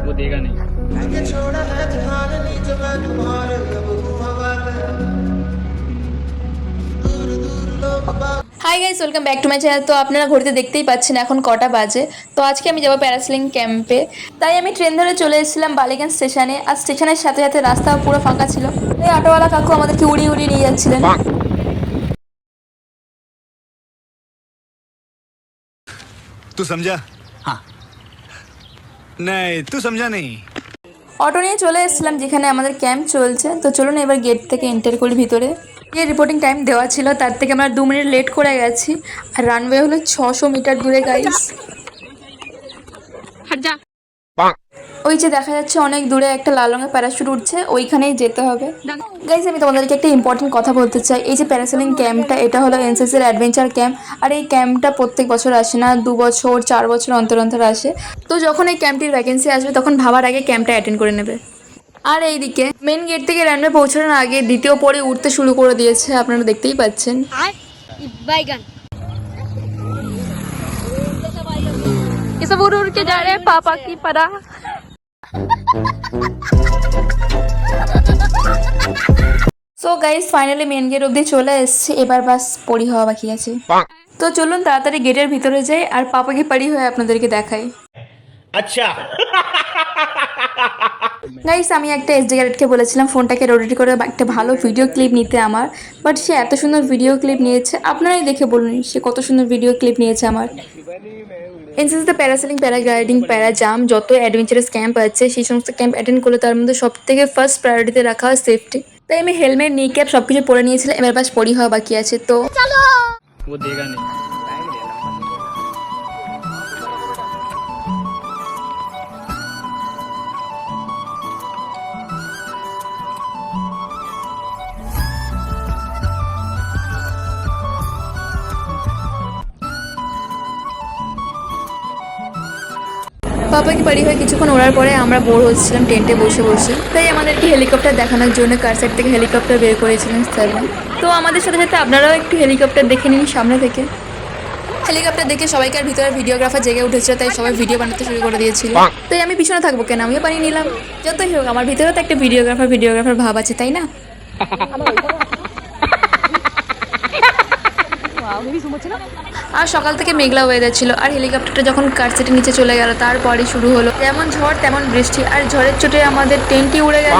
वो देगा नहीं। Hi guys, welcome back to my channel. তো আপনারা ঘড়িতে দেখতেই পাচ্ছেন এখন কটা বাজে। তো আজকে আমি যাবো প্যারাসেলিং ক্যাম্পে, তাই আমি ট্রেন ধরে চলে এসেছিলাম বালিগঞ্জ স্টেশনে। আর স্টেশনের সাথে সাথে রাস্তাও পুরো ফাঁকা ছিল, তাই অটোওয়ালা কাকু আমাদেরকে উড়িয়ে উড়িয়ে নিয়ে যাচ্ছিলেন। तू समझा? हाँ। नहीं, तू समझा नहीं। অটো নিয়ে চলে এসেছিলাম যেখানে আমাদের ক্যাম্প চলছে। তো চলুন এবার গেট থেকে এন্টার করি ভিতরে। যে রিপোর্টিং টাইম দেওয়া ছিল তার থেকে আমরা 2 মিনিট লেট করে গেছি। আর রানওয়ে হলো 600 মিটার দূরে গাইস। ওই যে দেখা যাচ্ছে অনেক দূরে একটা লাল রঙের প্যারাশুট উঠছে, ওইখানেই যেতে হবে। গাইস, আমি তোমাদেরকে একটা ইম্পর্টেন্ট কথা বলতে চাই। এই যে প্যারাসেলিং ক্যাম্পটা, এটা হলো এনসিসির অ্যাডভেঞ্চার ক্যাম্প। আর এই ক্যাম্পটা প্রত্যেক বছর আসে না, 2 বছর 4 বছর অন্তর অন্তর আসে। তো যখন এই ক্যাম্পটির ভ্যাকেন্সি আসবে তখন ভাবার আগে ক্যাম্পটা অ্যাটেন্ড করে নেবে। আর এইদিকে মেন গেট থেকে রানওয়ে পৌঁছানোর আগে দ্বিতীয় পরে উঠতে শুরু করে দিয়েছে, আপনারা দেখতেই পাচ্ছেন। ये सब उड़ उड़ के जा रहे हैं पापा की परा। So guys, finally main gate অবধি চলে এসেছে, এবার বাস পরি হওয়া বাকি আছে। তো চলুন তাড়াতাড়ি গেটের ভিতরে যাই আর পাপাকে পারি হয়ে আপনাদেরকে দেখাই। আচ্ছা গাইস, আমি একটা এসডি কার্ডকে বলেছিলাম ফোনটাকে রোটেট করে একটা ভালো ভিডিও ক্লিপ নিতে আমার, বাট সে এত সুন্দর ভিডিও ক্লিপ নিয়েছে, আপনারাই দেখে বলুন সে কত সুন্দর ভিডিও ক্লিপ নিয়েছে আমার। এনসিসিতে প্যারাসেলিং, প্যারাগ্লাইডিং, প্যারাজাম যত অ্যাডভেঞ্চারাস ক্যাম্প আছে সেই সমস্ত ক্যাম্প অ্যাটেন্ড করলে তার মধ্যে সব থেকে ফার্স্ট প্রায়োরিটিতে রাখা হয় সেফটি। তাই আমি হেলমেট, নি ক্যাপ সব কিছু পরে নিয়েছিলাম, এবার বাস পরি হওয়া বাকি আছে। তো वो देगा नहीं। পাপাকে বাড়ি হয়ে কিছুক্ষণ ওড়ার পরে আমরা বোর হচ্ছিলাম টেন্টে বসে বসে, তাই আমাদেরকে হেলিকপ্টার দেখানোর জন্য কার সাইড থেকে হেলিকপ্টার বের করেছিলেন স্যার। তো আমাদের সাথে সাথে আপনারাও একটু হেলিকপ্টার দেখে নিন সামনে থেকে। হেলিকপ্টার দেখে সবাইকার ভিতরে ভিডিওগ্রাফার জেগে উঠেছিল, তাই সবাই ভিডিও বানাতে শুরু করে দিয়েছিল। তাই আমি পিছনে থাকবো কেন, আমিও বানিয়ে নিলাম। যতই হোক আমার ভিতরেও তো একটা ভিডিওগ্রাফার ভাব আছে, তাই না? আর সকাল থেকে মেঘলা ওয়েদার ছিল, আর হেলিকপ্টারটা যখন কারসেটের নিচে চলে গেল তারপরই শুরু হলো যেমন ঝড় তেমন বৃষ্টি। আর ঝড়ের চোটে আমাদের টেন্টই উড়ে গেল।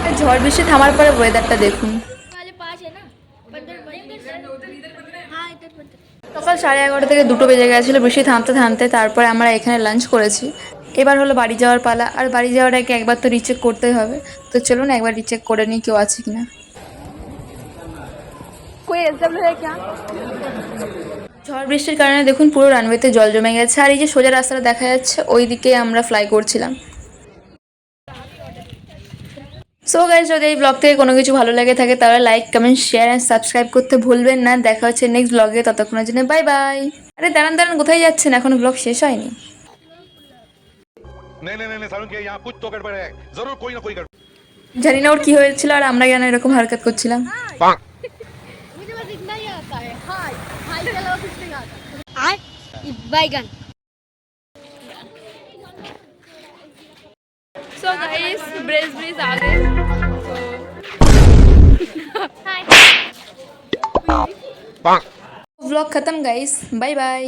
আর ঝড় বৃষ্টি থামার পরে ওয়েদারটা দেখুন। সকাল 11:30 থেকে 2টো বেজে গেছিলো বৃষ্টি থামতে থামতে। তারপরে আমরা এখানে লাঞ্চ করেছি। এবার হলো বাড়ি যাওয়ার পালা। আর বাড়ি যাওয়ার আগে একবার তো রিচেক করতেই হবে। তো চলুন একবার রিচেক করে নিই কেউ আছে কিনা। ঝড় বৃষ্টির কারণে দেখুন পুরো রানওয়েতে জল জমে গেছে। আর এই যে সোজা রাস্তাটা দেখা যাচ্ছে ওই দিকে আমরা ফ্লাই করছিলাম। সো গাইস, যদি এই ব্লগ থেকে কোনো কিছু ভালো লাগে থাকে তাহলে like, comment, share and subscribe করতে ভুলবেন না। দেখা হচ্ছে নেক্সট ব্লগে, ততক্ষণের জন্য বাই বাই। আরে দাঁড়ান দাঁড়ান, কোথায় যাচ্ছেন? এখনো ব্লগ শেষ হয়নি। नहीं सारुण के यहाँ कुछ तो गड़बड़ है जरूर कोई ना कोई गड़बड़ জানি না ওর কি হয়েছিল আর আমরা কেন এরকম হারকাত করছিলাম। मुझे बस इतना ही आता है। हाय हाय के अलावा कुछ नहीं आता। हाय बैगन। सो गाइस, ब्रिज आ गए। हाय व्लॉग खत्म गाइस, बाय बाय।